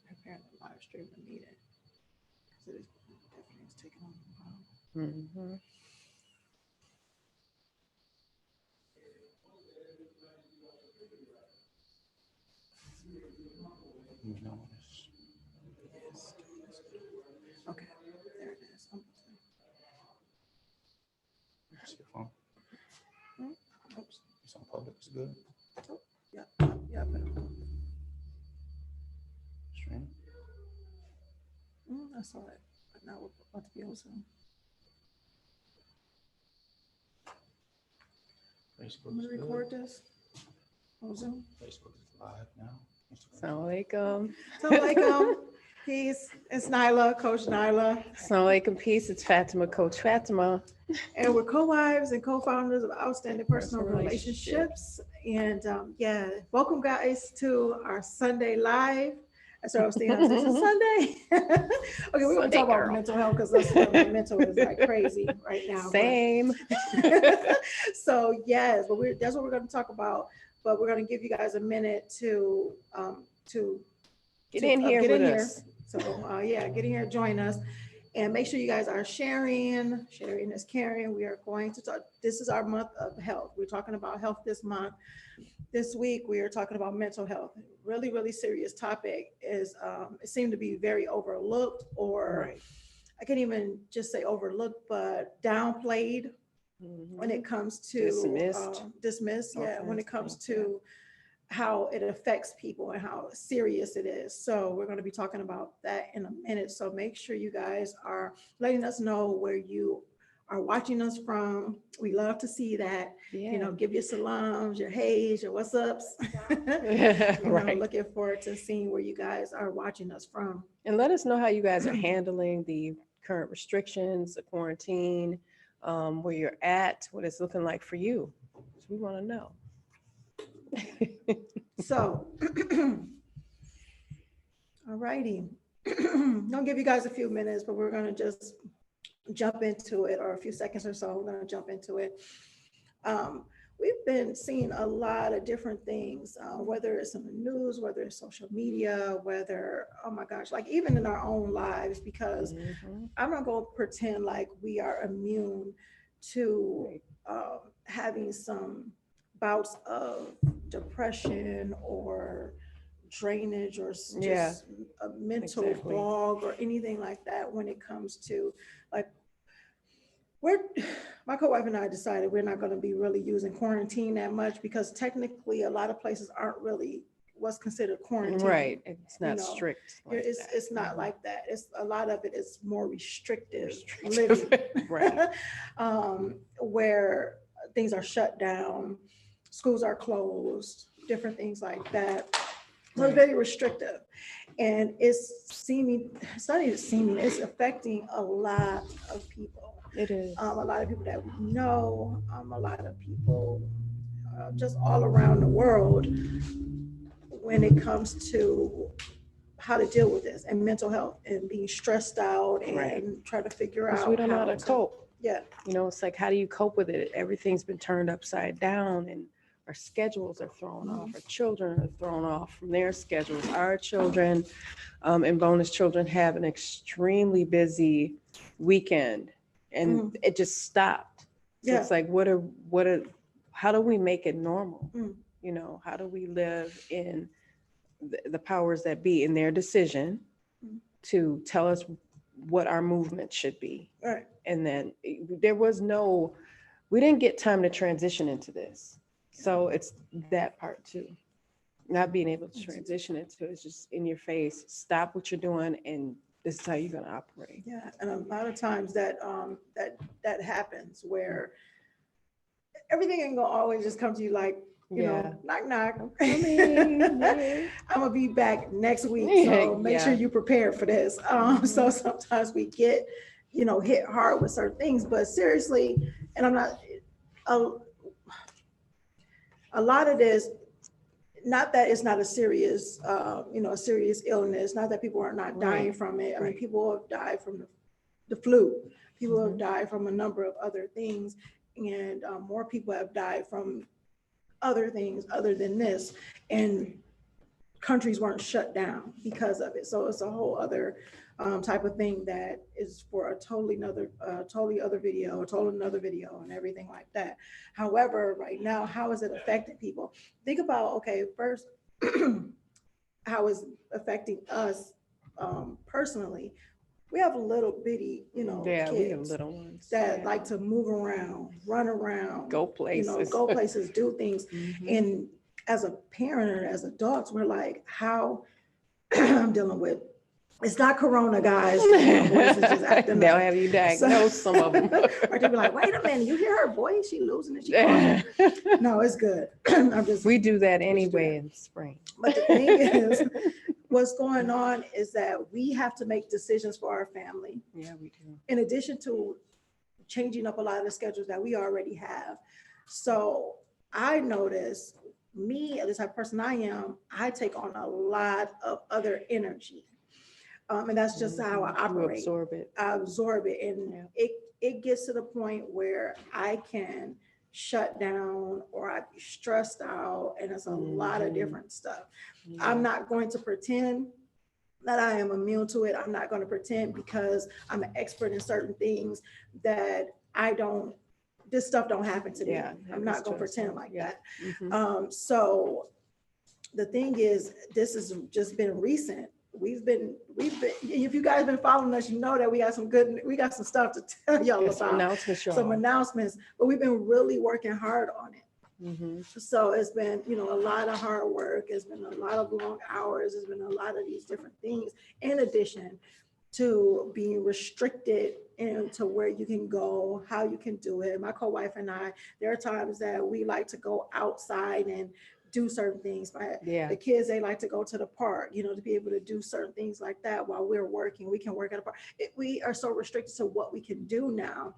preparing the live stream the meeting. So this definitely is taking on a while. Mm-hmm. Yes. Okay, there it is. That's your phone. Oops. It's on public. It's good. Oh, yeah, yeah, but Stream. I saw it, but now we're about to be on Zoom. Facebook I'm gonna is good. record this on Zoom. Facebook is live now. Instagram. Assalamualaikum. Assalamualaikum. Peace. It's Nyla, Coach Nyla. Assalamualaikum. Peace. It's Fatimah, Coach Fatimah. And we're co-wives and co-founders of Outstanding Personal Personal Relationships. And yeah, welcome guys to our Sunday live. That's what I was thinking. This is Sunday. Okay, we're gonna Sunday, talk about girl. mental health because that's my mental is like crazy right now. but- Same. So yes, but that's what we're going to talk about. But we're going to give you guys a minute to Get in here get with in us. here. So yeah, get in here, join us, and make sure you guys are sharing. Sharing is caring. We are going to talk. This is our month of health. We're talking about health this month. This week we are talking about mental health. Really, really serious topic. Is it seemed to be very overlooked, or Right. I can't even just say overlooked, but downplayed when it comes to dismissed. Yeah, when it comes to how it affects people and how serious it is. So we're going to be talking about that in a minute. So make sure you guys are letting us know where you are watching us from. We love to see that. Yeah. You know, give your salams, your heys, your what's ups. Right. Looking forward to seeing where you guys are watching us from. And let us know how you guys are handling the current restrictions, the quarantine, where you're at, what it's looking like for you. So we want to know. So, all righty. I'll give you guys a few minutes, but we're going to just jump into it, or a few seconds or so. We're going to jump into it. We've been seeing a lot of different things, whether it's in the news, whether it's social media, whether, oh my gosh, like even in our own lives, because I'm not going to pretend like we are immune to having some bouts of depression or drainage or just a mental fog or anything like that when it comes to like my co-wife and I decided we're not going to be really using quarantine that much because technically a lot of places aren't really what's considered quarantine. Right. It's not strict. Like it's not like that. It's a lot of it is more restrictive living. Right. Where things are shut down, schools are closed, different things like that. So it's very restrictive. And it's not even seeming, it's affecting a lot of people. It is. A lot of people that we know, a lot of people just all around the world when it comes to how to deal with this and mental health and being stressed out and try to figure out we don't know how to cope. Yeah. You know, it's like, how do you cope with it? Everything's been turned upside down and our schedules are thrown off. Our children are thrown off from their schedules. Our children and bonus children have an extremely busy weekend and it just stopped. So it's like, how do we make it normal? You know, how do we live in the powers that be in their decision to tell us what our movement should be? Right. And then we didn't get time to transition into this. So it's that part too. Not being able to transition into it. It's just in your face. Stop what you're doing and this is how you're going to operate. Yeah, and a lot of times that happens where everything ain't gonna always just come to you like, you know, knock knock. I'm gonna be back next week, so make sure you prepare for this. So sometimes we get, hit hard with certain things, but seriously, and I'm not. A lot of this, not that it's not a serious, a serious illness, not that people are not dying from it. I mean, people have died from the flu. People have died from a number of other things, and more people have died from other things other than this. And countries weren't shut down because of it. So it's a whole other type of thing that is for a totally other video, and everything like that. However, right now, how is it affecting people? Think about, okay, first, how is affecting us personally. We have little bitty, Yeah, we have kids little ones. that Yeah. like to move around, run around, Go places. go places, do things. Mhm. And as a parent or as adults, we're like, how I'm dealing with. It's not Corona, guys. My voice is just acting They'll up. have you diagnose some of them. Or they'll be like, wait a minute, you hear her voice? She losing it. She calling. No, it's good. I'm just. We do that We just do anyway that. in spring. But the thing is, what's going on is that we have to make decisions for our family. Yeah, we do. In addition to changing up a lot of the schedules that we already have. So I notice me, the type of person I am, I take on a lot of other energy. And that's just how I You operate. absorb it. I absorb it. And Yeah. it gets to the point where I can shut down or I be stressed out. And it's a lot of different stuff. I'm not going to pretend that I am immune to it. I'm not going to pretend because I'm an expert in certain things that this stuff don't happen to me. Yeah, I'm not going to pretend like that. Mhm. So the thing is, this has just been recent. We've been, if you guys been following us, you know that we got some stuff to tell y'all Yes, about, announcements, some y'all. announcements, but we've been really working hard on it. Mhm. So it's been, a lot of hard work. It's been a lot of long hours. It's been a lot of these different things, in addition to being restricted into where you can go, how you can do it. My co-wife and I, there are times that we like to go outside and do certain things. Yeah. The kids, they like to go to the park, to be able to do certain things like that while we're working. We can work at a park. We are so restricted to what we can do now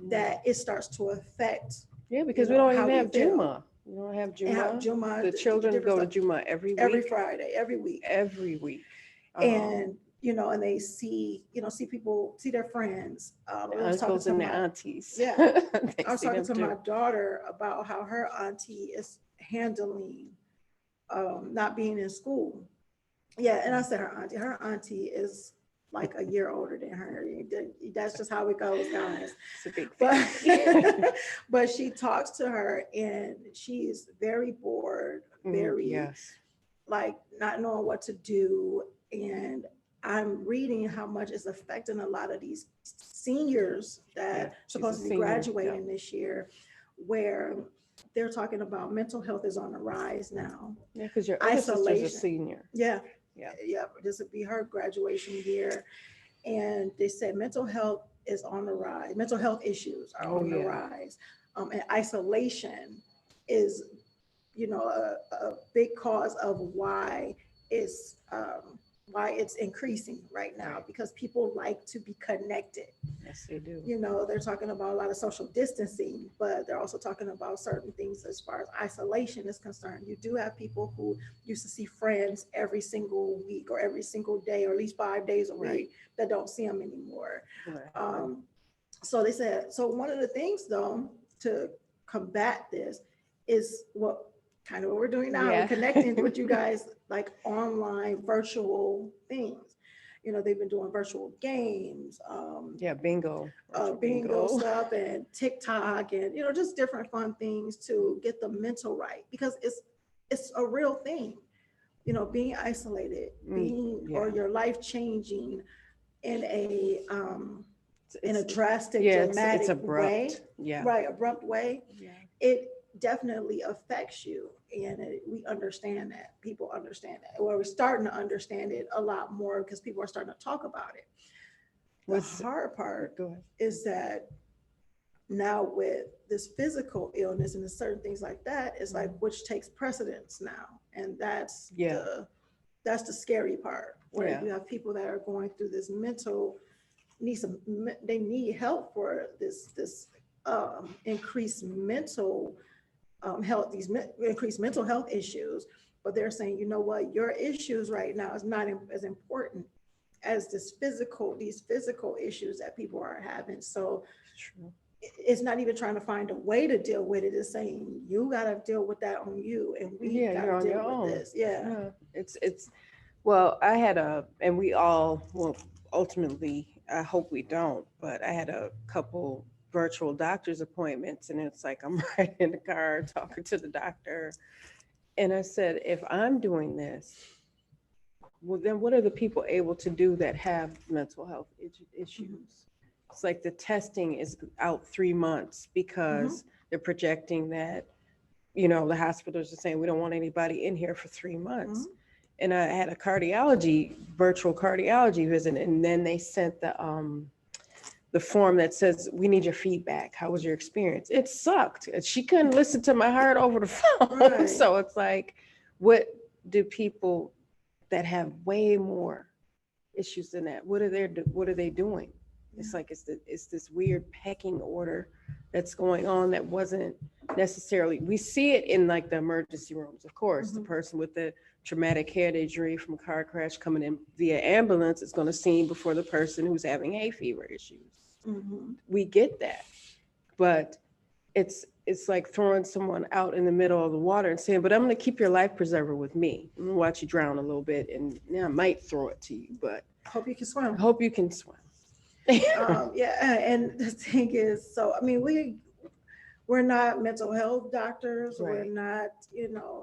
that it starts to affect. Yeah, because we don't how even we have feel. Juma. We don't have And have Juma. Juma, The children different go to stuff. Juma every week. Every Friday, every week. Every week. And and they see people, see their friends. I was talking Uncles to and my the aunties. Yeah. They I was see talking them to too. my daughter about how her auntie is handling not being in school. Yeah, and I said her auntie is like a year older than her. That's just how it goes, guys. It's a big family. But she talks to her and she's very bored, very Yes. like not knowing what to do. And I'm reading how much it's affecting a lot of these seniors that she's supposed a to be senior, graduating this year, where they're talking about mental health is on the rise now. Yeah, because your other sister's a Isolation. senior. Yeah. Yeah. Yeah. This would be her graduation year. And they said mental health is on the rise. Mental health issues are on the rise. And isolation is, a big cause of why it's increasing right now, because people like to be connected. Yes, they do. They're talking about a lot of social distancing, but they're also talking about certain things as far as isolation is concerned. You do have people who used to see friends every single week or every single day, or at least 5 days a week, that don't see them anymore. Right. So they said, so one of the things though, to combat this is what we're doing now. We're connecting with you guys like online virtual things. They've been doing virtual games, bingo. bingo stuff, and TikTok, and just different fun things to get the mental right, because it's a real thing. Being isolated, or your life changing in a drastic, dramatic it's abrupt. way. Yeah. Right, abrupt way. Yeah. It definitely affects you, and we understand that. People understand that. Well, we're starting to understand it a lot more because people are starting to talk about it. The hard part is that now with this physical illness and certain things like that, it's like which takes precedence now, and that's the scary part, where you have people that are going through this they need help for this increased mental health, these increased mental health issues. But they're saying, you know what, your issues right now is not as important as these physical issues that people are having. So it's not even trying to find a way to deal with it. It's saying you got to deal with that on you, and we Yeah, got you're to on your deal own. with this. Yeah. Yeah, it's well, I had and we all, well, ultimately, I hope we don't, but I had a couple virtual doctor's appointments, and it's like I'm riding in the car talking to the doctor, and I said, if I'm doing this, well, then what are the people able to do that have mental health issues? It's like the testing is out 3 months because they're projecting that, the hospitals are saying we don't want anybody in here for 3 months. And I had a virtual cardiology visit, and then they sent the form that says, we need your feedback. How was your experience? It sucked. She couldn't listen to my heart over the phone. Right. So it's like, what do people that have way more issues than that, what are they doing? It's like it's this weird pecking order that's going on that wasn't necessarily, we see it in like the emergency rooms, of course. The person with the traumatic head injury from a car crash coming in via ambulance is going to see before the person who's having hay fever issues. We get that, but it's like throwing someone out in the middle of the water and saying, but I'm going to keep your life preserver with me. I'm going to watch you drown a little bit, and I might throw it to you, but Hope you can swim. I hope you can swim. Yeah, and the thing is, so I mean, we're not mental health doctors. Right. We're not,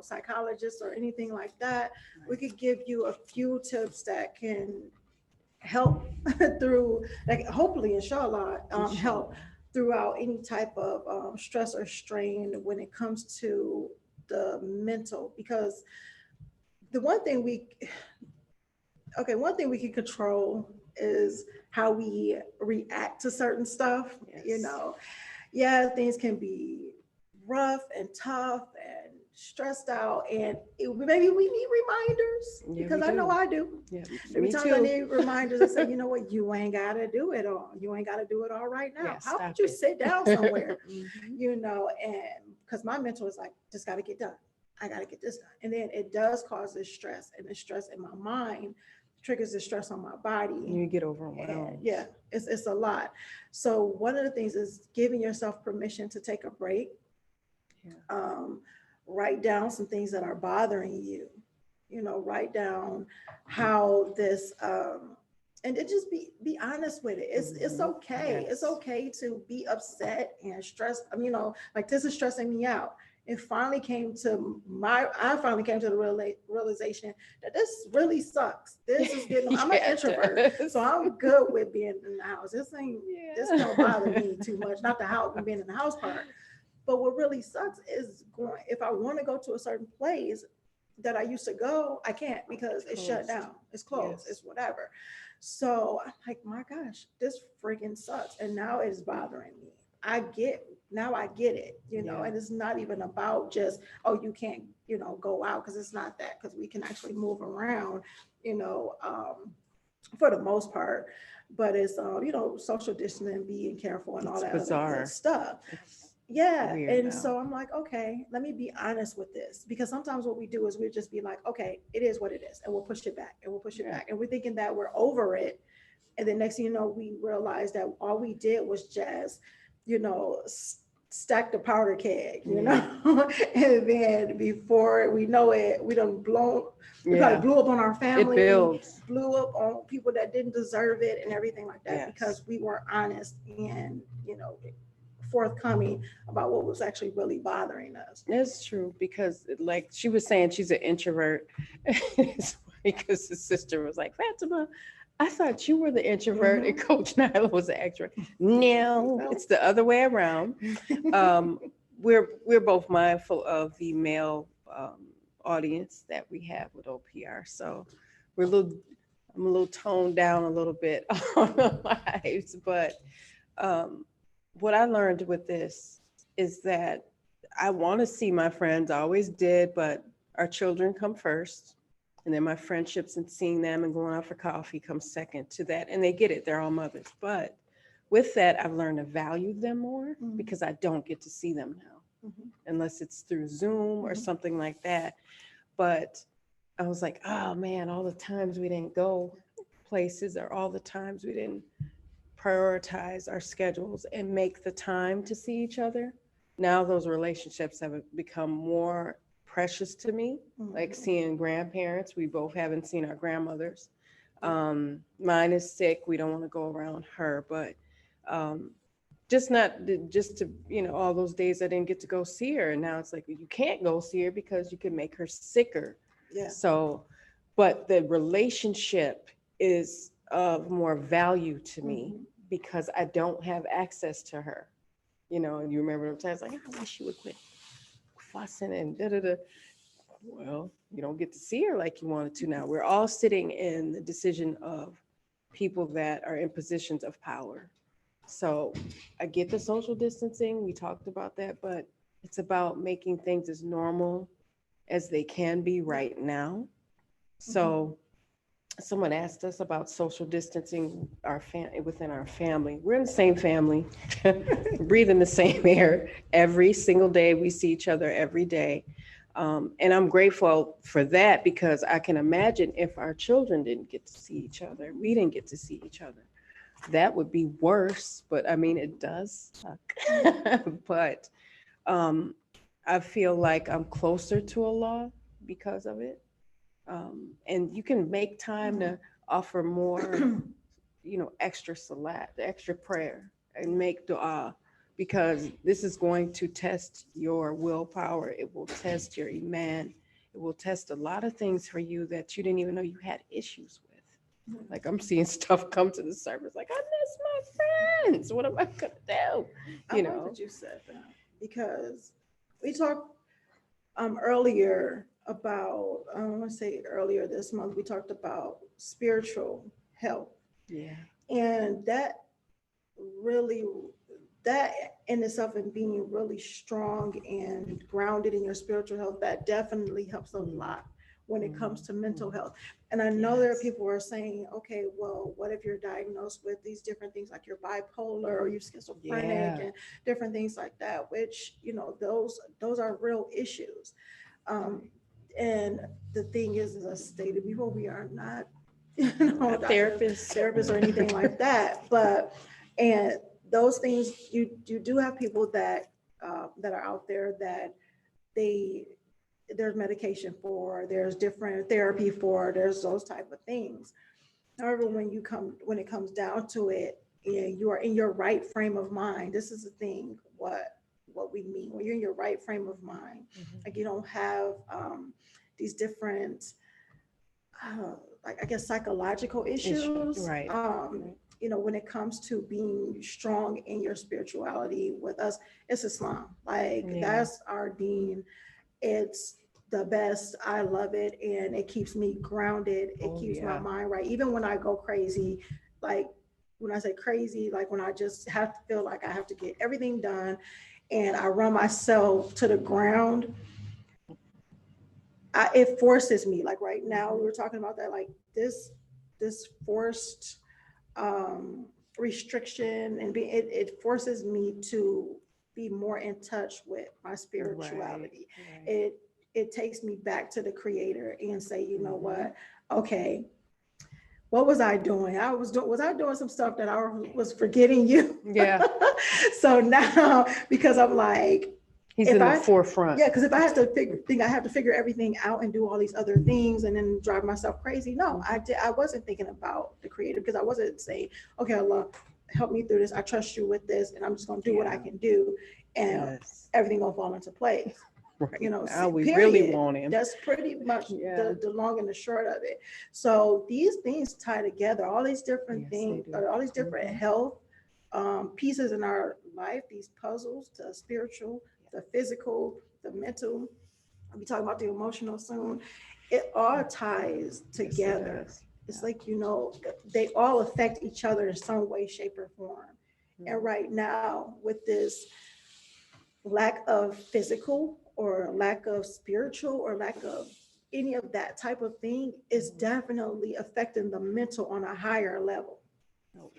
psychologists or anything like that. We could give you a few tips that can help through, like, hopefully, inshallah, help throughout any type of stress or strain when it comes to the mental. Because the one thing we can control is how we react to certain stuff. Yes. Yeah, things can be rough and tough and stressed out, and maybe we need reminders, because I know I do. Yeah, Every me time too. I need reminders, I say, you know what, you ain't gotta do it all. You ain't gotta do it all right now. Yeah, How about stop you it. sit down somewhere? Mhm. And because my mental is like, just gotta get done. I gotta get this done. And then it does cause this stress, and the stress in my mind triggers the stress on my body. You get overwhelmed. Yeah, it's a lot. So one of the things is giving yourself permission to take a break. Yeah. Write down some things that are bothering you. Write down how this and it just be honest with it. It's okay. Yes. It's okay to be upset and stressed. Like, this is stressing me out. I finally came to the realization that this really sucks. This is getting, I'm an introvert, so I'm good with being in the house. This don't bother me too much. Not the house, being in the house part. But what really sucks is going, if I want to go to a certain place that I used to go, I can't, because it's shut down. It's closed. Yes. It's whatever. So I'm like, my gosh, this freaking sucks. And now it's bothering me. I get it, and it's not even about just, oh, you can't, go out, because it's not that, because we can actually move around, for the most part. But it's, social distancing, being careful, and all that bizarre. other good stuff. Yeah. And so I'm like, okay, let me be honest with this, because sometimes what we do is we just be like, okay, it is what it is, and we'll push it back, and we'll push it back, and we're thinking that we're over it. And then next thing you know, we realize that all we did was just, stack the powder keg, and then before we know it, we done probably blew up on our family. It builds. Blew up on people that didn't deserve it, and everything like that. Yes. Because we weren't honest and, forthcoming about what was actually really bothering us. That's true, because like she was saying, she's an introvert. It's funny because the sister was like, Fatima, I thought you were the introvert and Coach Nyla was the extrovert. No, it's the other way around. We're both mindful of the male audience that we have with OPR, so I'm a little toned down a little bit on the lives, but what I learned with this is that I want to see my friends. I always did, but our children come first. And then my friendships and seeing them and going out for coffee comes second to that. And they get it. They're all mothers. But with that, I've learned to value them more because I don't get to see them now unless it's through Zoom or something like that. But I was like, oh man, all the times we didn't go places, or all the times we didn't prioritize our schedules and make the time to see each other, now those relationships have become more precious to me. Like seeing grandparents, we both haven't seen our grandmothers. Mine is sick. We don't want to go around her, but just not just to, all those days I didn't get to go see her. And now it's like, you can't go see her because you can make her sicker. Yeah. So, but the relationship is of more value to me because I don't have access to her. And you remember the times like, I wish you would quit fussing and da-da-da. Well, you don't get to see her like you wanted to now. We're all sitting in the decision of people that are in positions of power. So I get the social distancing. We talked about that, but it's about making things as normal as they can be right now. So someone asked us about social distancing within our family. We're in the same family, breathing the same air every single day. We see each other every day. And I'm grateful for that because I can imagine if our children didn't get to see each other, we didn't get to see each other. That would be worse, but I mean, it does suck. But I feel like I'm closer to Allah because of it. And you can make time to offer more, extra salat, extra prayer, and make dua, because this is going to test your willpower. It will test your iman. It will test a lot of things for you that you didn't even know you had issues with. Like I'm seeing stuff come to the surface, like I miss my friends. What am I gonna do? I like what you said that because we talked earlier about, I want to say earlier this month, we talked about spiritual health. Yeah. And that in itself and being really strong and grounded in your spiritual health, that definitely helps a lot when it comes to mental health. And I know there are people who are saying, okay, well, what if you're diagnosed with these different things like you're bipolar or you're schizophrenic and different things like that, which, those are real issues. And the thing is, as I stated before, we are not, therapists or anything like that. And those things, you do have people that are out there that there's medication for, there's different therapy for, there's those type of things. However, when it comes down to it, and you are in your right frame of mind, this is the thing, what we mean. When you're in your right frame of mind, like you don't have these different, like I guess psychological issues. Right. When it comes to being strong in your spirituality, with us, it's Islam. That's our deen. It's the best. I love it. And it keeps me grounded. It keeps my mind right. Even when I go crazy, like when I say crazy, like when I just have to feel like I have to get everything done and I run myself to the ground, it forces me. Like right now, we were talking about that, like this forced restriction, and it forces me to be more in touch with my spirituality. Right. It takes me back to the Creator and say, you know what? Okay, what was I doing? Was I doing some stuff that I was forgetting you? Yeah. So now, because I'm like, he's in the forefront. Yeah, because if I have to figure everything out and do all these other things and then drive myself crazy. No, I wasn't thinking about the Creator, because I wasn't saying, okay, Allah, help me through this. I trust you with this, and I'm just gonna do what I can do, and everything gonna fall into place. Right. We really want him. That's pretty much the long and the short of it. So these things tie together, all these different things, all these different health pieces in our life, these puzzles, the spiritual, the physical, the mental. I'll be talking about the emotional soon. It all ties together. It's like, they all affect each other in some way, shape, or form. And right now, with this lack of physical or lack of spiritual or lack of any of that type of thing, is definitely affecting the mental on a higher level.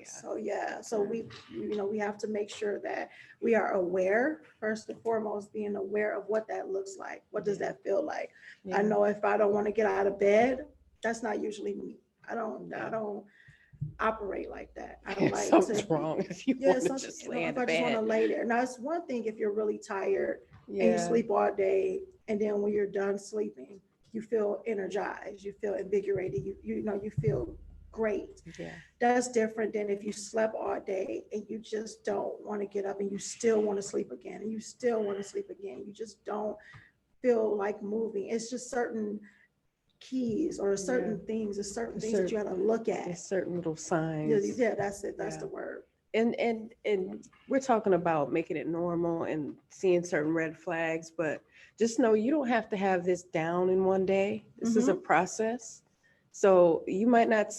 So we have to make sure that we are aware, first and foremost, being aware of what that looks like. What does that feel like? I know if I don't want to get out of bed, that's not usually me. I don't operate like that. I Yeah, like something's to, wrong if you yeah, want to something, just you lay know, in if the I just want to bed. lay there. Now, it's one thing if you're really tired and you Yeah, sleep all day, and then when you're done sleeping, you feel energized, you feel invigorated, you know, you feel great. yeah, That's different than if you slept all day and you just don't want to get up and you still want to sleep again and you still want to sleep again. You just don't feel like moving. It's just certain keys or yeah. certain things, or certain There's things that you certain, got to look there's at. certain little Yeah, signs. yeah, that's it. That's Yeah. the word. And we're talking about making it normal and seeing certain red flags, but just know you don't have to have this down in one day. This is a Mhm. process. So you might not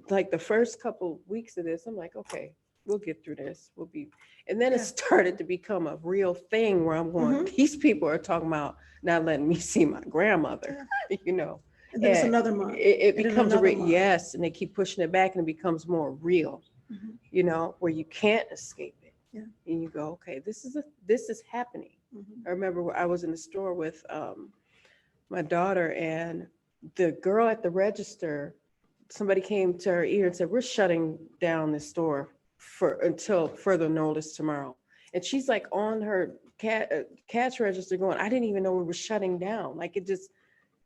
like the first couple weeks of this, I'm like, okay, we'll get through this. We'll be, and then it Yeah. started to become a real thing where I'm going, Mhm. these people are talking about not letting me see my grandmother, Yeah. you know. And then it's And another month. it And then becomes another month. yes, and they keep pushing it back and it becomes more real, Mhm. you know, where you can't escape it. Yeah. And you go, okay, this is happening. Mhm. I remember I was in the store with my daughter, and the girl at the register, somebody came to her ear and said, we're shutting down this store for until further notice tomorrow. And she's like on her cash register going, I didn't even know we were shutting down. Like it just,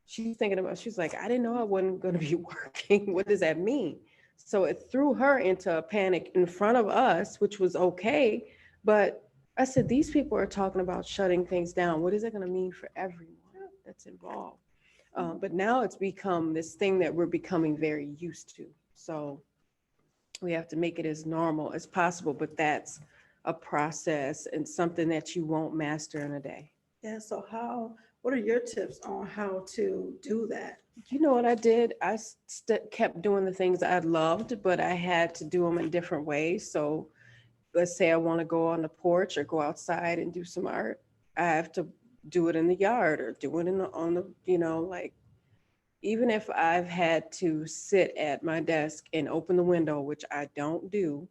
she's thinking about, she's like, I didn't know I wasn't going to be working. What does that mean? So it threw her into a panic in front of us, which was okay. But I said, these people are talking about shutting things down. What is that going to mean for everyone that's involved? But now it's become this thing that we're becoming very used to. So we have to make it as normal as possible, but that's a process and something that you won't master in a day. Yeah. So what are your tips on how to do that? You know what I did? I kept doing the things I loved, but I had to do them in different ways. So let's say I want to go on the porch or go outside and do some art. I have to do it in the yard or do it on the, you know, like even if I've had to sit at my desk and open the window, which I don't do,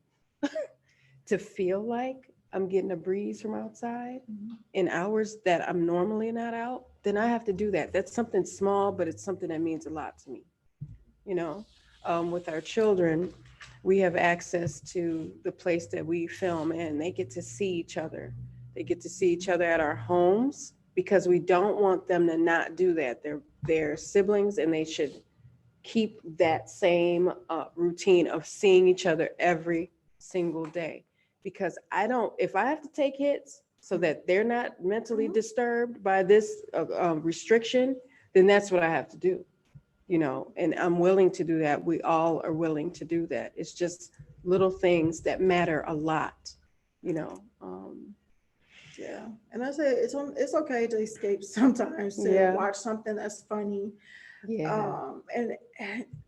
to feel like I'm getting a breeze from outside Mhm. in hours that I'm normally not out, then I have to do that. That's something small, but it's something that means a lot to me. You know, with our children, we have access to the place that we film in. They get to see each other. They get to see each other at our homes because we don't want them to not do that. They're siblings and they should keep that same routine of seeing each other every single day. Because I don't, if I have to take hits so that they're not mentally Mhm. disturbed by this restriction, then that's what I have to do, you know, and I'm willing to do that. We all are willing to do that. It's just little things that matter a lot, you know. Yeah. And I say it's okay to escape sometimes, to Yeah, watch something that's funny. yeah, And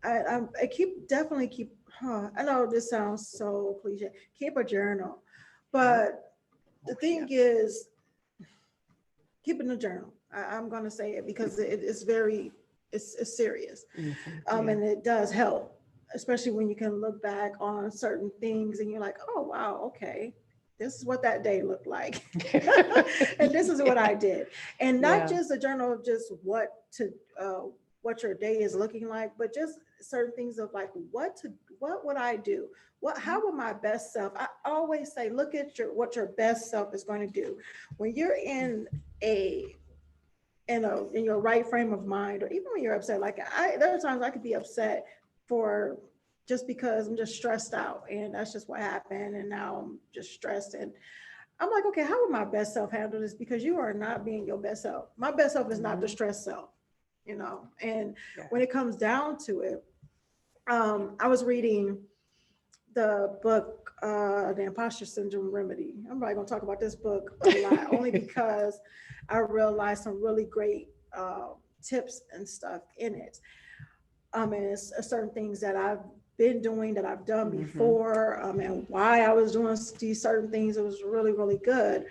I keep definitely keep, I know this sounds so cliche, keep a journal. But the oh, thing yeah. is, keeping a journal. I'm going to say it because it's very, it's serious. Yeah. And it does help, especially when you can look back on certain things and you're like, oh, wow, okay, this is what that day looked like. And this is what I did. And not Yeah. just a journal of just what your day is looking like, but just certain things of like what would I do? How would my best self? I always say, look at what your best self is going to do when you're a in your right frame of mind, or even when you're upset. Like there are times I could be upset for just because I'm just stressed out, and that's just what happened, and now I'm just stressed. And I'm like, okay, how would my best self handle this? Because you are not being your best self. My best self is not the Mhm. stressed self, you know. And Yeah. when it comes down to it, I was reading the book, The Imposter Syndrome Remedy. I'm probably gonna talk about this book a lot, only because I realized some really great tips and stuff in it. And it's certain things that I've been doing, that I've done Mhm. before, and why I was doing these certain things. It was really, really good.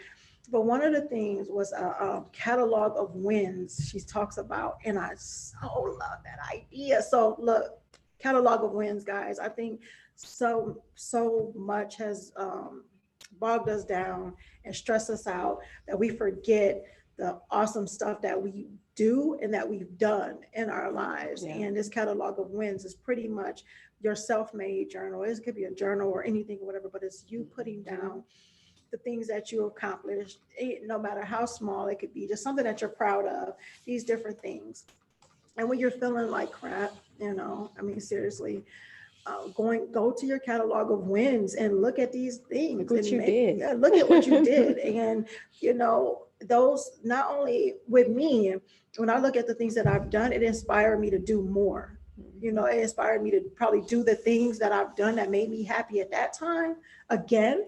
But one of the things was a catalog of wins she talks about, and I so love that idea. So look, catalog of wins, guys. I think so much has bogged us down and stressed us out that we forget the awesome stuff that we do and that we've done in our lives. Yeah. And this catalog of wins is pretty much your self-made journal. It could be a journal or anything or whatever, but it's you putting down the things that you accomplished, no matter how small it could be, just something that you're proud of, these different things. And when you're feeling like crap, I mean, seriously, go to your catalog of wins and look at these things. Look what and you did. Yeah, look at what you did. And, those, not only with me, when I look at the things that I've done, it inspired me to do more. It inspired me to probably do the things that I've done that made me happy at that time again,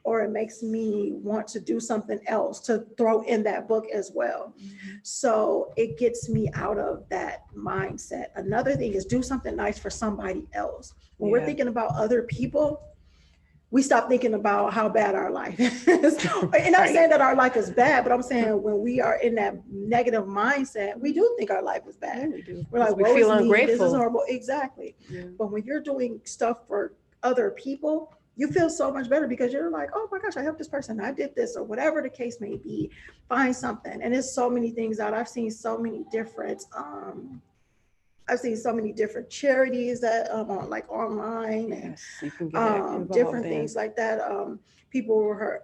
or it makes me want to do something else to throw in that book as well. So it gets me out of that mindset. Another thing is do something nice for somebody else. When we're thinking about other people, we stop thinking about how bad our life is. And I'm saying that our life is bad, but I'm saying when we are in that negative mindset, we do think our life is bad. Yeah, we do. We're like, We woe feel is me, ungrateful. this is horrible. Exactly. Yeah. But when you're doing stuff for other people, you feel so much better because you're like, oh my gosh, I helped this person. I did this, or whatever the case may be. Find something. And there's so many things out. I've seen so many different charities that on like online and Yes, you can get involved different in. things like that. People were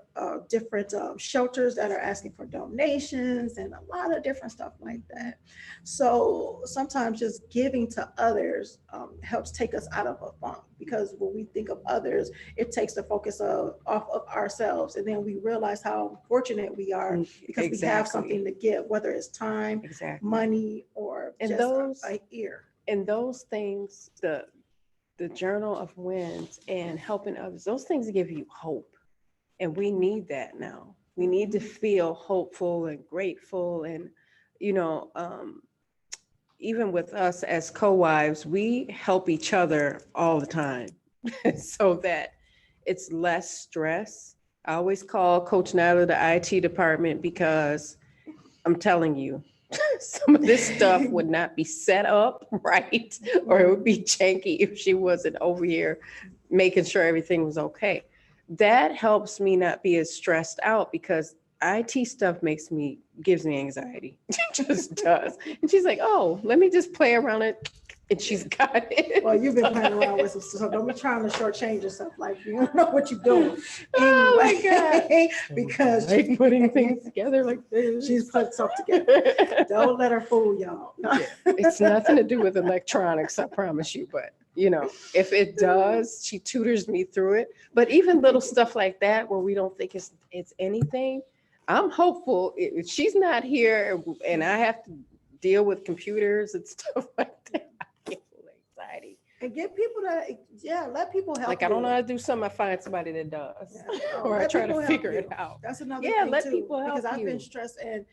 different shelters that are asking for donations and a lot of different stuff like that. So sometimes just giving to others helps take us out of a funk, because when we think of others, it takes the focus off of ourselves, and then we realize how fortunate we are because we have something to give, whether it's time, money, or and just an ear. And those things, the journal of wins and helping others, those things give you hope. And we need that now. We need to feel hopeful and grateful. And, even with us as co-wives, we help each other all the time so that it's less stress. I always call Coach Nyla the IT department, because I'm telling you, some of this stuff would not be set up right, or it would be janky if she wasn't over here making sure everything was okay. That helps me not be as stressed out, because IT stuff gives me anxiety. It just does. And she's like, oh, let me just play around it. And she's got it. Well, you've been playing around with some stuff. Don't be trying to shortchange yourself. Like, you don't know what you're doing. Oh my Anyway, because like putting things together like this. She's put stuff together. Don't let her fool y'all. Yeah. It's nothing to do with electronics, I promise you. But, if it does, she tutors me through it. But even little stuff like that, where we don't think it's anything, I'm hopeful. If she's not here and I have to deal with computers and stuff like that, I get anxiety. And get people to, let people help. Like, I don't know how to do something, I find somebody that does. Yeah. Or I try to figure it out. That's another Yeah, thing let too, people help because I've you. been stressed, and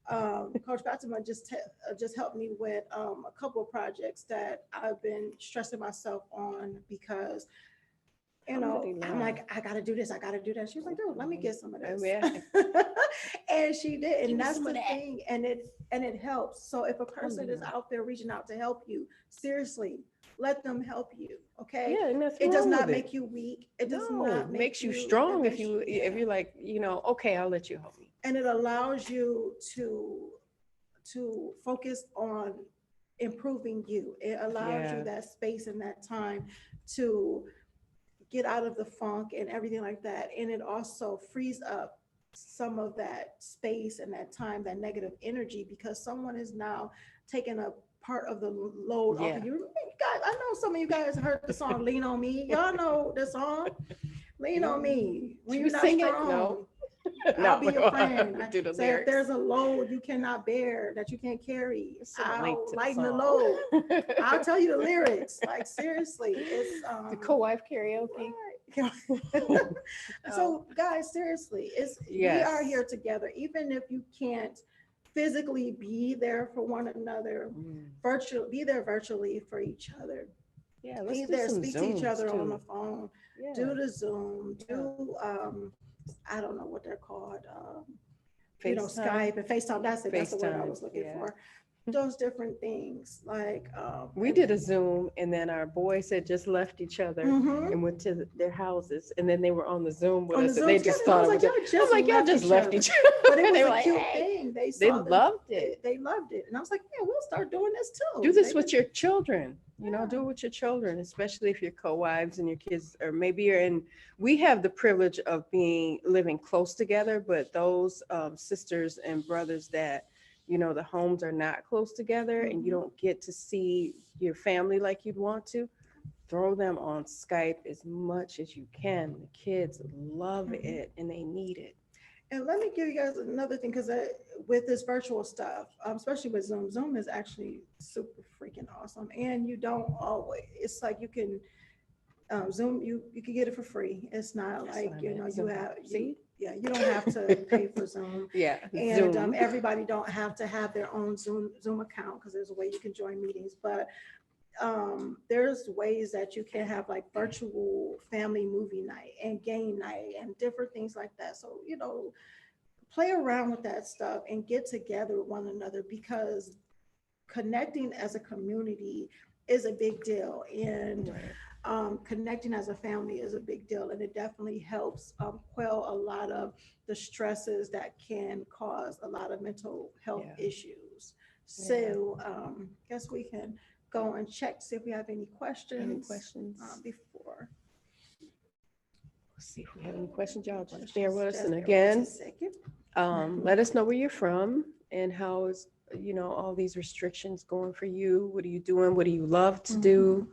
Coach Fatimah just helped me with a couple of projects that I've been stressing myself on, because I'm like, I gotta do this, I gotta do that. She's like, dude, let me get some of this. Yeah. And she did, and that's the thing, and it helps. So if a person is out there reaching out to help you, seriously, let them help you. Okay. Yeah, it does not make you weak. It does not makes you strong if you're like, okay, I'll let you help me. And it allows you to focus on improving you. It allows you that space and that time to get out of the funk and everything like that. And it also frees up some of that space and that time, that negative energy, because someone is now taking a part of the load off of you. You guys, I know some of you guys heard the song Lean on Me. Y'all know the song Lean on Me. When you're not strong, no. I'll be your friend. Say if there's a load you cannot bear, that you can't carry, I'll lighten the load. I'll tell you the lyrics. Like, seriously, it's the co-wife karaoke. So guys, seriously, we are here together, even if you can't physically be there for one another, be there virtually for each other. Yeah, let's be do there, some speak Zooms to each other too. on the phone. Do the Zoom. Do I don't know what they're called. Skype and FaceTime. That's it. That's the word I was looking for. those different things. Like We did a Zoom, and then our boys had just left each other mhm. and went to their houses, and then they were on the Zoom with On the us, and Zoom they together, just and I thought was it like, was. y'all just I'm like, y'all just left each other. But it was They were a like, cute hey. thing. They They saw loved it. They loved it, and I was like, yeah, we'll start doing this too. Do this They with just- your children. You know, Yeah. do it with your children, especially if you're co-wives and your kids, or maybe you're in. We have the privilege of living close together, but those sisters and brothers that, you know, the homes are not close together and you Mhm. don't get to see your family like you'd want to, throw them on Skype as much as you can. The kids love Mhm. it and they need it. And let me give you guys another thing, because with this virtual stuff, especially with Zoom, Zoom is actually super freaking awesome. And you don't always, it's like you can, Zoom, you can get it for free. It's not That's like, what I you meant. know, you Zoom. have, See? yeah, you don't have to pay for Zoom. Yeah, And Zoom. everybody don't have to have their own Zoom account, because there's a way you can join meetings. But there's ways that you can have like virtual family movie night and game night and different things like that. So, you know, play around with that stuff and get together with one another, because connecting as a community is a big deal. And Right. connecting as a family is a big deal. And it definitely helps quell a lot of the stresses that can cause a lot of mental health Yeah. issues. So guess we can go and check, see if we have any questions. Any questions? Before. Let's see if we have any questions. Y'all just Questions, bear with us. just And bear with again, us a second. let us know where you're from and how is, you know, all these restrictions going for you. What are you doing? What do you love to do?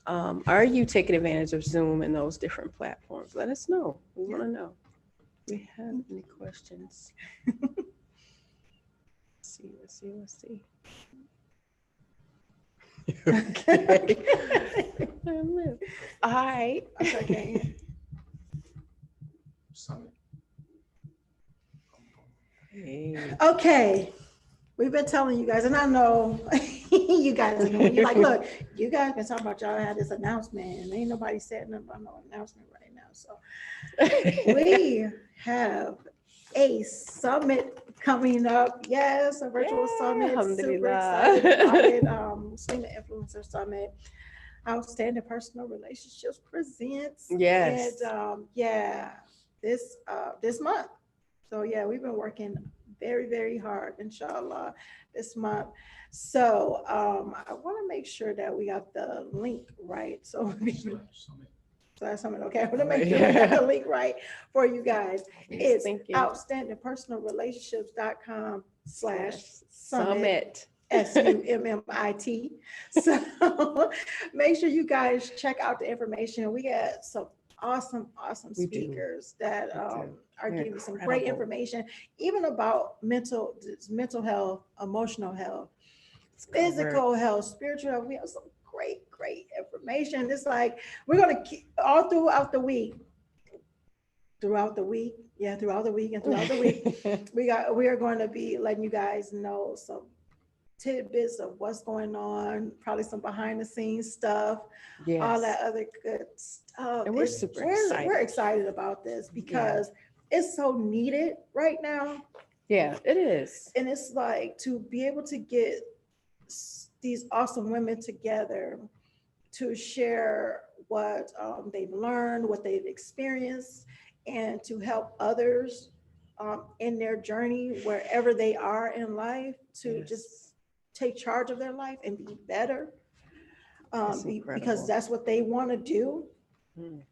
Are you taking advantage of Zoom and those different platforms? Let us know. We want to know. Do we have any questions? Let's see. Okay. All right. Okay. Summit. Hey. Okay. We've been telling you guys, and I know you guys are going, you're like, look, you guys been talking about y'all had this announcement, and ain't nobody said nothing about no announcement right now. So we have a summit coming up. Yes, a virtual summit. Super excited about it. Muslim Influencer Summit. Outstanding Personal Relationships presents. Yes. And this month. So yeah, we've been working very, very hard, inshallah, this month. So I want to make sure that we got the link right. So that's something. Okay, I want to make sure we got the link right for you guys. It's outstandingpersonalrelationships.com/summit. SUMMIT. So make sure you guys check out the information. We got some awesome speakers that are giving some great information, even about mental health, emotional health, physical health, spiritual health. We have some great information. It's like we're gonna keep all throughout the week. Throughout the week, we are going to be letting you guys know some tidbits of what's going on, probably some behind the scenes stuff, all that other good stuff. And we're super excited. We're excited about this because it's so needed right now. Yeah, it is. And it's like to be able to get these awesome women together to share what they've learned, what they've experienced, and to help others in their journey, wherever they are in life, to just take charge of their life and be better, because that's what they want to do.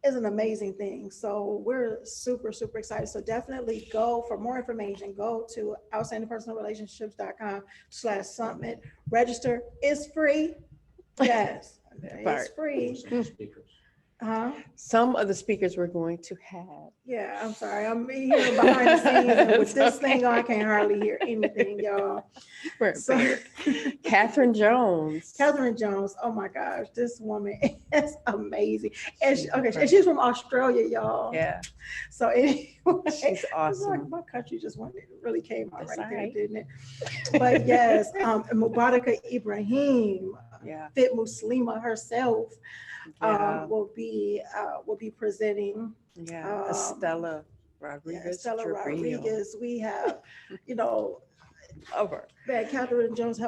Is an amazing thing. So we're super excited. So definitely go for more information. Go to outstandingpersonalrelationships.com/summit. Register. It's free. Yes, it's free. Some of the speakers we're going to have. Yeah, I'm sorry. I'm here behind the scenes, and with this thing on, I can't hardly hear anything, y'all. So, Catherine Jones. Oh my gosh, this woman is amazing. And she's from Australia, y'all. Yeah. So anyway, she's awesome. Like my country just really came out there, didn't it? But yes, Mubaraka Ibrahim, Fit Muslima herself. Will be presenting. Estella Rodriguez. We have, Love her. We had Catherine Jones,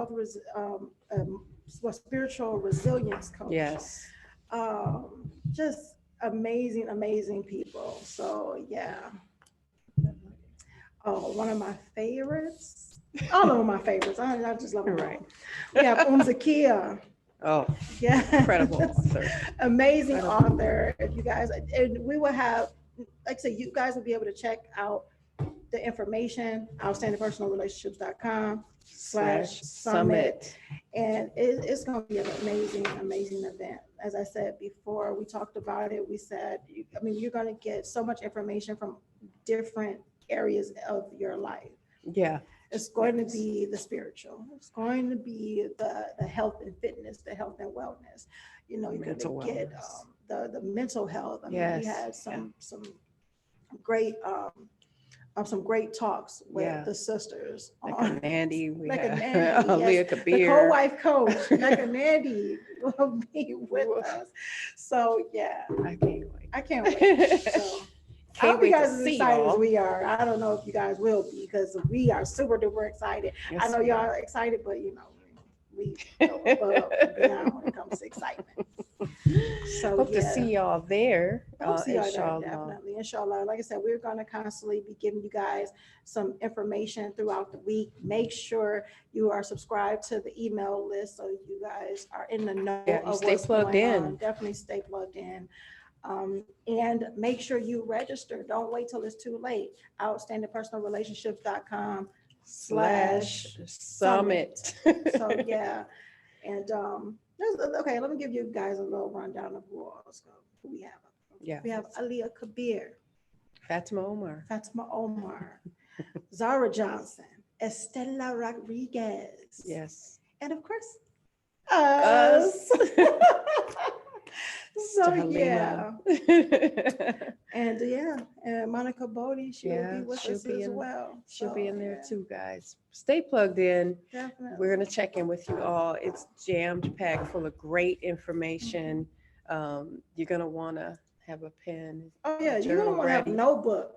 spiritual resilience coach. Yes. Just amazing, amazing people. So yeah. Oh, one of my favorites. All of them are my favorites. I just love them. Right. All. We have Zakia. Oh, Yeah. incredible author. Amazing Incredible. author. If you guys, and we will have, like I said, you guys will be able to check out the information, outstandingpersonalrelationships.com/summit. And it's going to be an amazing, amazing event. As I said before, we talked about it. We said, you're going to get so much information from different areas of your life. Yeah. It's going to be the spiritual. It's going to be the health and fitness, the health and wellness. You're going to get the mental health. We had some great talks with the sisters. Like Nandy, yes. Leah Kabir. The co-wife coach, Mecca Nandy, will be with us. So yeah, I can't wait. So, I hope you guys are as excited as we are. I don't know if you guys will be, because we are super duper excited. Yes, I know y'all are excited, but we go above and beyond when it comes to excitement. So hope to see y'all there. See y'all there, definitely. Inshallah. Like I said, we're going to constantly be giving you guys some information throughout the week. Make sure you are subscribed to the email list so you guys are in the know of stay what's plugged going in. on. Definitely stay plugged in. And make sure you register. Don't wait till it's too late. outstandingpersonalrelationships.com/summit. So yeah. And okay, let me give you guys a little rundown of who we have. Yeah. We have Aliyah Kabir, Fatima Omar, Zara Johnson, Estella Rodriguez. Yes. And of course, us. So yeah. And Monica Bodie, she'll be with us as well. She'll be in there too, guys. Stay plugged in. Definitely. We're gonna check in with you all. It's jammed packed full of great information. You're gonna want to have a pen. Oh yeah, you're gonna want to have a notebook.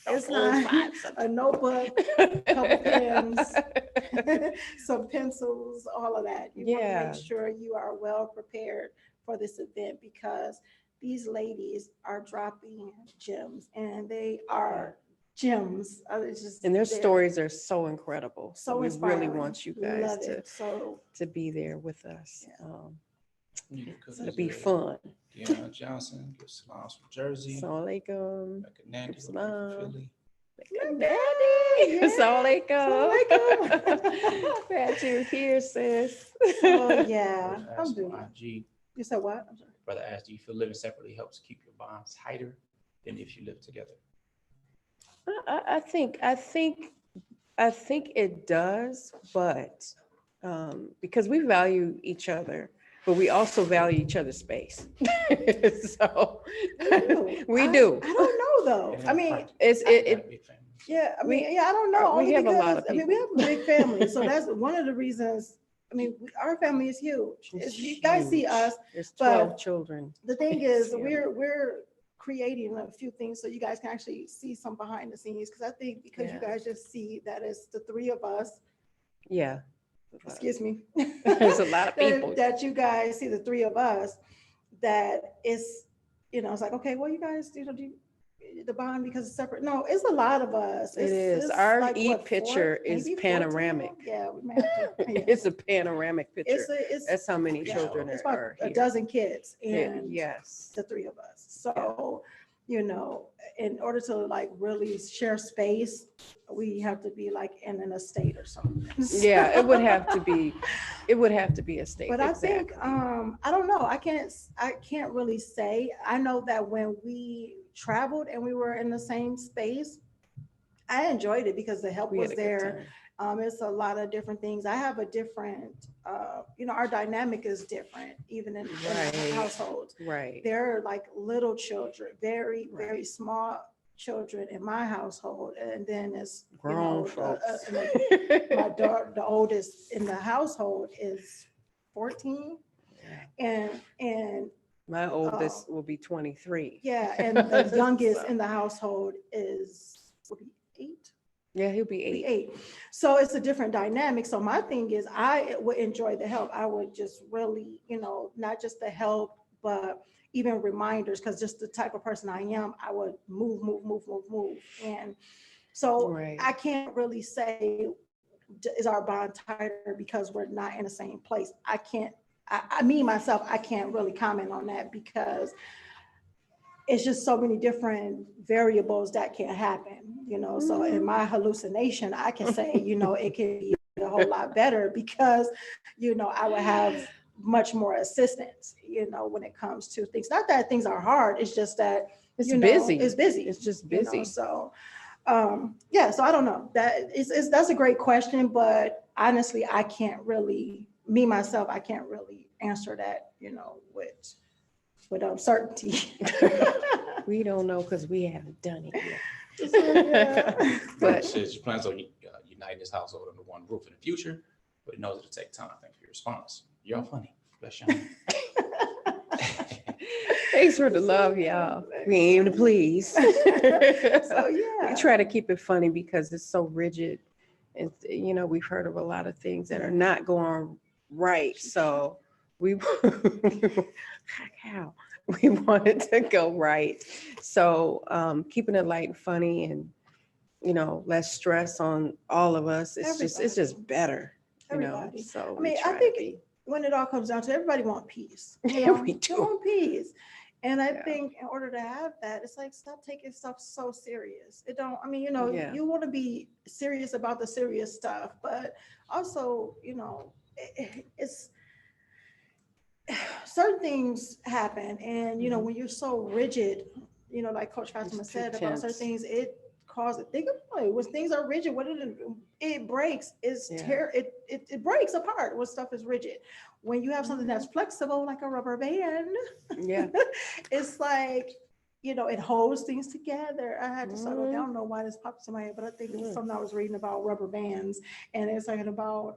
It's not a notebook, a couple pens, some pencils, all of that. You want to make sure you are well prepared for this event, because these ladies are dropping gems, and they are gems. And their stories are so incredible. So we inspiring. really want you guys to be there with us. Yeah. It'll be fun. Deanna Johnson, give salams from Jersey. Assalamu alaikum. Nandy from Philly. Assalamu alaikum. Glad you're here, sis. Oh yeah. IG. You said what? I'm sorry. Brother asked, do you feel living separately helps keep your bonds tighter than if you live together? I think it does, but because we value each other, but we also value each other's space. So we do. I don't know though. I mean, yeah. I mean, I don't know. We have a lot of people. we have a big family, so that's one of the reasons. I mean, our family is huge. You guys see us. There's 12 children. The thing is, we're creating a few things so you guys can actually see some behind the scenes. Because I think you guys just see that it's the three of us. Yeah. Excuse me. There's a lot of people that you guys see the three of us. That is, it's like, okay, well, you guys do the bond because it's separate. No, it's a lot of us. It's our picture is panoramic. 14? Yeah, it's a panoramic picture. That's how many children it's are about here. a dozen kids and yes, the three of us. So, in order to really share space, we have to be in an estate or something. Yeah, it would have to be a state. But I think I don't know. I can't really say. I know that when we traveled and we were in the same space, I enjoyed it because the help was there. It's a lot of different things. I have a different, our dynamic is different, even in households. Right. They're like little children, very, very small children in my household. And then it's grown folks. My daughter, the oldest in the household, is 14. And my oldest will be 23. Yeah. And the youngest in the household will be 8. Yeah, he'll be be 8. 8. So it's a different dynamic. So my thing is I would enjoy the help. I would just really, not just the help, but even reminders, because just the type of person I am, I would move. And so Right. I can't really say, is our bond tighter because we're not in the same place? I can't, me, myself, I can't really comment on that because it's just so many different variables that can happen, So in my hallucination, I can say, it can be a whole lot better because, I would have much more assistance, when it comes to things. Not that things are hard, it's just that It's busy. It's busy. It's just busy. So so I don't know. That's a great question, but honestly, I can't really, me myself, I can't really answer that, with certainty. We don't know because we haven't done it yet. Yeah. But She plans on uniting this household under one roof in the future, but it knows it'll take time. Thanks for your response. Y'all funny. Bless y'all. thanks for the love, y'all. We aim to please. So yeah. We try to keep it funny because it's so rigid. And, we've heard of a lot of things that are not going right. So we wanted to go right. So keeping it light and funny and, less stress on all of us. It's just better, Everybody. So I mean, I think when it all comes down to, everybody want peace. We do. They want peace. And I think in order to have that, it's like, stop taking stuff so serious. It don't, you want to be serious about the serious stuff, but also, it's certain things happen. And, when you're so rigid, like Coach Fatimah said about certain things, it causes, think about it, when things are rigid, what it breaks, it breaks apart when stuff is rigid. When you have something that's flexible, like a rubber band, it's like, it holds things together. I had to settle down. I don't know why this popped into my head, but I think it's something I was reading about rubber bands, and it's talking about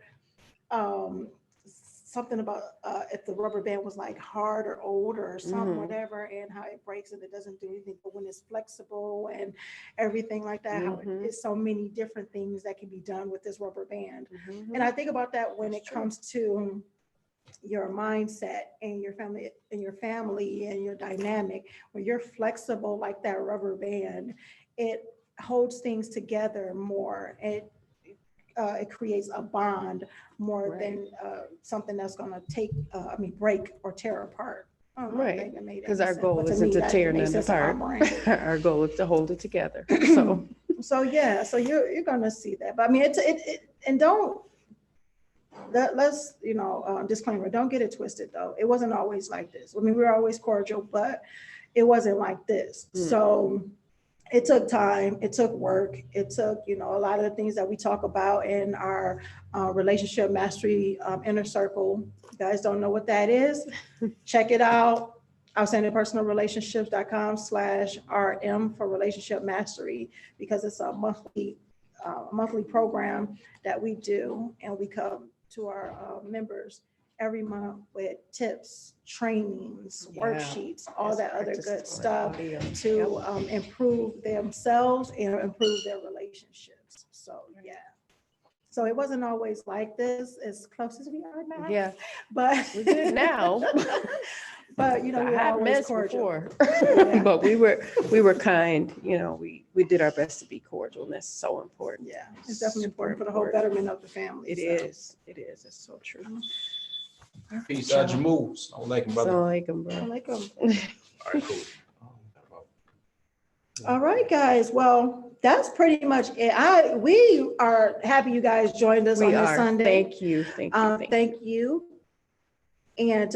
something about if the rubber band was like hard or old or something, whatever, and how it breaks and it doesn't do anything. But when it's flexible and everything like that, how it's so many different things that can be done with this rubber band. And I think about that when it comes to your mindset and your family and your dynamic. When you're flexible like that rubber band, it holds things together more. It creates a bond more than something that's going to break or tear apart. Right, because our goal isn't to tear none apart. Our goal is to hold it together. So you're going to see that. But I mean, and don't. Let's disclaimer, don't get it twisted though. It wasn't always like this. I mean, we were always cordial, but it wasn't like this. So it took time, it took work, it took, a lot of the things that we talk about in our relationship mastery inner circle. You guys don't know what that is? Check it out. outstandingpersonalrelationships.com/RM for relationship mastery, because it's a monthly program that we do, and we come to our members every month with tips, trainings, worksheets, all that other good stuff to improve themselves and improve their relationships. So so it wasn't always like this, as close as we are now. Yeah, but we're good now. But we were always cordial. But we were kind. We did our best to be cordial, and that's so important. Yeah, it's definitely important for the whole betterment of the family. It is. It's so true. Peace out, Jamoos. Assalamualaikum, brother. Assalamualaikum, bro. Assalamualaikum. All right, cool. All right, guys. Well, that's pretty much it. We are happy you guys joined us on this Sunday. Thank you. Thank you. And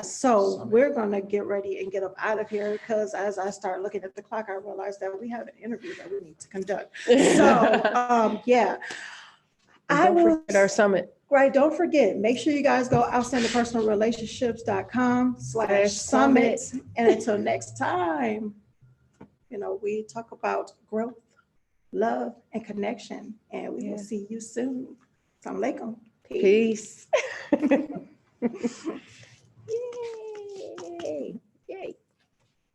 so we're going to get ready and get up out of here, because as I start looking at the clock, I realized that we have an interview that we need to conduct. So, Don't forget our summit. Right. Don't forget, make sure you guys go outstandingpersonalrelationships.com/summit. And until next time, we talk about growth, love, and connection. And we will see you soon. Assalamualaikum. Peace. Yay.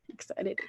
Excited.